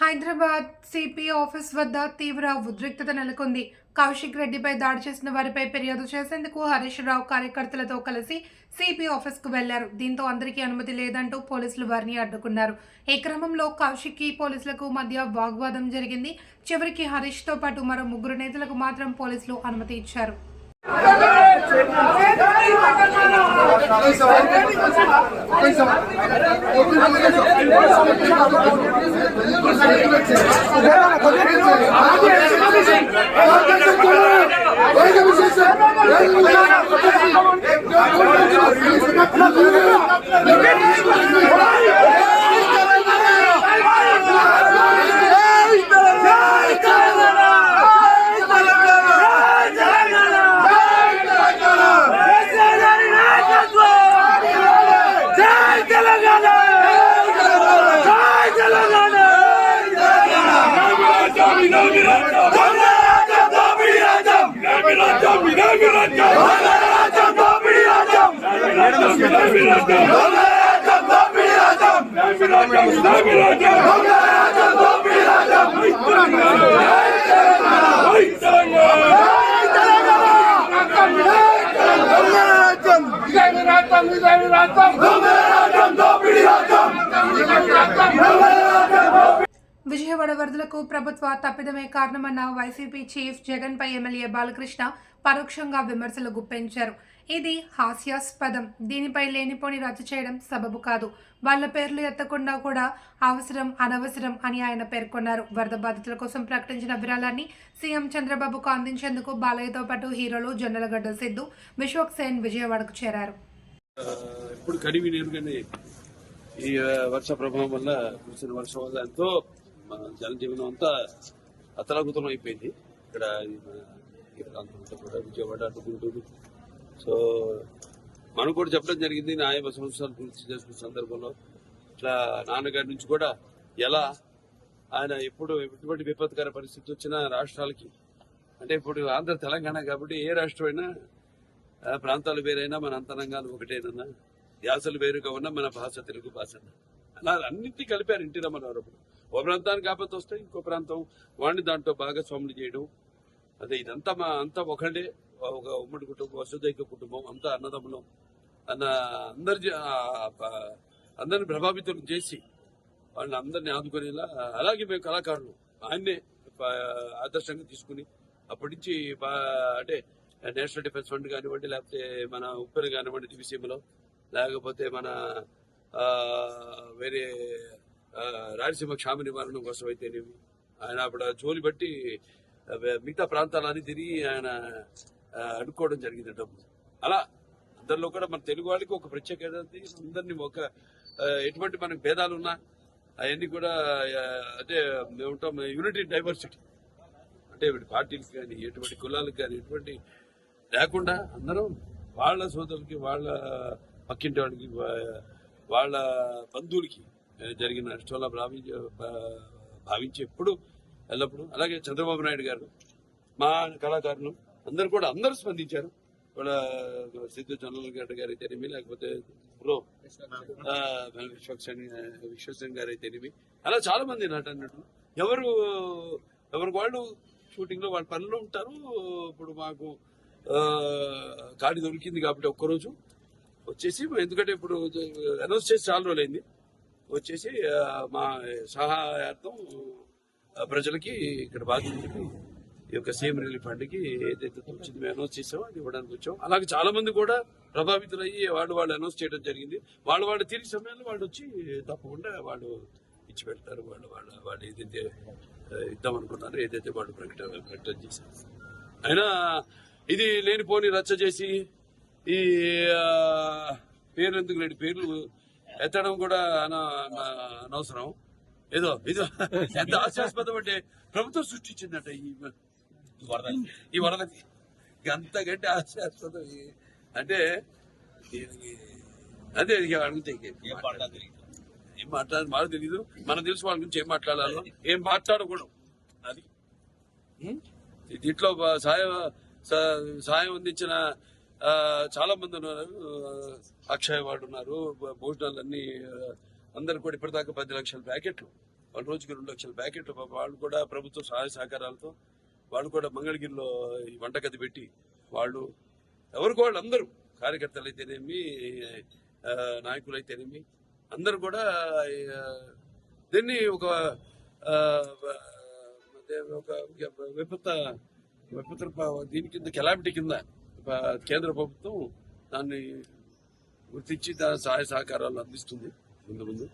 Hyderabad CP office వద్ద తీవ్ర ఉద్రిక్తత నెలకొంది. కౌశిక్ రెడ్డిపై దాడి చేసిన వారిపై ఫిర్యాదు చేసేందుకు హరీష్ రావు కార్యకర్తలతో కలిసి సిపి ఆఫీస్కు వెళ్లారు. దీంతో అందరికీ అనుమతి లేదంటూ పోలీసులు వారిని అడ్డుకున్నారు. ఈ క్రమంలో కౌశిక్కి పోలీసులకు మధ్య వాగ్వాదం జరిగింది. చివరికి హరీష్తో పాటు మరో 3 నేతలకు మాత్రం పోలీసులు అనుమతి ఇచ్చారు. విజయవాడ వరదలకు ప్రభుత్వ తప్పిదమే కారణమన్న వైసీపీ చీఫ్ జగన్ పై ఎమ్మెల్యే బాలకృష్ణ పరోక్షంగా విమర్శలు గుప్పించారు. ఇది హాస్యాస్పదం. దీనిపై లేనిపోని రచ్చ చేయడం సబబు కాదు. వాళ్ల పేర్లు ఎత్తకుండా కూడా అవసరం అనవసరం అని ఆయన పేర్కొన్నారు. వరద బాధితుల కోసం ప్రకటించిన విరాళాన్ని సీఎం చంద్రబాబుకు అందించేందుకు బాలయ్యతో పాటు హీరోలు జొన్నలగడ్డ సిద్ధు, విశ్వక్ సేన్ విజయవాడకు చేరారు. ఇప్పుడు కడివి నీరుగానే ఈ వర్ష ప్రభావం వల్ల కురిసిన వర్షం వల్ల ఎంతో జనజీవనం అంతా అతలాకుతలం అయిపోయింది. ఇక్కడ ఈ ప్రాంతంలో కూడా విజయవాడ గుంటూరు. సో మనం కూడా చెప్పడం జరిగింది. నా 50 సంవత్సరాలు పూర్తి చేసుకున్న సందర్భంలో ఇట్లా నాన్నగారి నుంచి కూడా ఎలా ఆయన ఎప్పుడు ఎటువంటి విపత్కర పరిస్థితి వచ్చినా రాష్ట్రాలకి, అంటే ఇప్పుడు ఆంధ్ర తెలంగాణ కాబట్టి ఏ రాష్ట్రమైనా ప్రాంతాలు వేరైనా మన అంతరంగాలు ఒకటేనన్నా, యాసలు వేరుగా ఉన్నా మన భాష తెలుగు భాష అలా అన్నింటినీ కలిపారు ఎన్టీ రామారావు. ఓ ప్రాంతానికి ఆపత్తి వస్తే ఇంకో ప్రాంతం వాడిని దాంట్లో భాగస్వాములు చేయడం, అదే ఇదంతా అంతా ఒకటే, ఒక ఉమ్మడి కుటుంబం, వసుదైక కుటుంబం, అంతా అన్నదమ్ములం అన్న అందరిని ప్రభావితం చేసి వాళ్ళని అందరినీ ఆదుకునేలా, అలాగే మేము కళాకారులు ఆయన్నే ఆదర్శంగా తీసుకుని అప్పటి నుంచి అంటే నేషనల్ డిఫెన్స్ ఫండ్ కానివ్వండి, లేకపోతే మన ఉప్పెన కానివ్వండి దివిసీమలో, లేకపోతే మన వేరే రాయలసీమ క్షామ నివారణ కోసం అయితేనేమి ఆయన అప్పుడు జోలి బట్టి మిగతా ప్రాంతాలన్నీ తిరిగి ఆయన అడుక్కోవడం జరిగింది డబ్బు. అలా అందరిలో కూడా మన తెలుగు వాళ్ళకి ఒక ప్రత్యేకత, అందరినీ ఒక ఎటువంటి మనకు భేదాలున్నా అవన్నీ కూడా అంటే మేము ఉంటాం యూనిటీ డైవర్సిటీ, అంటే పార్టీలకు కానీ ఎటువంటి కులాలకు కానీ ఎటువంటి లేకుండా అందరం వాళ్ళ సోదరులకి, వాళ్ళ పక్కింటి వాళ్ళకి, వాళ్ళ బంధువులకి జరిగిన నష్టంలా భావించి ఎప్పుడు ఎల్లప్పుడు. అలాగే చంద్రబాబు నాయుడు గారు, మా కళాకారులు అందరూ స్పందించారు. వాళ్ళ సిద్ధు చంద్రబాబు గారు అయితేనేమి, లేకపోతే విశ్వసేన్ గారు అయితేనేమి, అలా చాలా మంది అన్నట్టు ఎవరికి వాళ్ళు షూటింగ్ లో వాళ్ళ పనులు ఉంటారు. ఇప్పుడు మాకు గాడి దొరికింది కాబట్టి ఒక్కరోజు వచ్చేసి, ఎందుకంటే ఇప్పుడు అనౌన్స్ చేసి చాలా రోజులైంది, వచ్చేసి మా సహాయార్థం ప్రజలకి ఇక్కడ బాధితులకి ఈ యొక్క సీఎం రిలీఫ్ ఫండ్కి ఏదైతే వచ్చింది మేము అనౌన్స్ చేసామో అది ఇవ్వడానికి వచ్చాం. అలాగే చాలా మంది కూడా ప్రభావితులయ్యి వాళ్ళు అనౌన్స్ చేయడం జరిగింది. వాళ్ళు తిరిగి సమయంలో వాళ్ళు వచ్చి తప్పకుండా వాళ్ళు ఇచ్చి పెడతారు. వాళ్ళు ఏదైతే ఇద్దామనుకున్నారో, ఏదైతే వాళ్ళు ప్రకటన చేశారు. అయినా ఇది లేనిపోని రచ్చ చేసి ఈ పేర్లు ఎందుకు లేని పేర్లు ఎత్తడం కూడా అనవసరం. ఏదో ఎంత హాస్యాస్పదం అంటే ప్రభుత్వం సృష్టించిందట ఈ వరదకి, అంతకంటే హాస్యాస్పదం అంటే అదే అడిగితే ఏం మాట్లాడాలి మాకు తెలీదు. మనం తెలుసు వాళ్ళ గురించి ఏం మాట్లాడాలో, ఏం మాట్లాడకూడదు. అది దీంట్లో సాయం అందించిన చాలా మంది ఉన్నారు. అక్షయ్ వాడు ఉన్నారు, భోజనాలన్నీ అందరు కూడా ఇప్పటిదాకా 10 లక్షల ప్యాకెట్లు వాళ్ళు రోజుకి 2 లక్షల ప్యాకెట్లు వాళ్ళు కూడా ప్రభుత్వ సహాయ సహకారాలతో వాళ్ళు కూడా మంగళగిరిలో ఈ వంటగది పెట్టి వాళ్ళు ఎవరికి వాళ్ళు అందరూ కార్యకర్తలు అయితేనేమి నాయకులు అయితేనేమి అందరూ కూడా దీన్ని ఒక విపత్తు దీని కింద కెలామిటీ కింద కేంద్ర ప్రభుత్వం దాన్ని గుర్తించి దాని సహాయ సహకారాలు అందిస్తుంది ముందు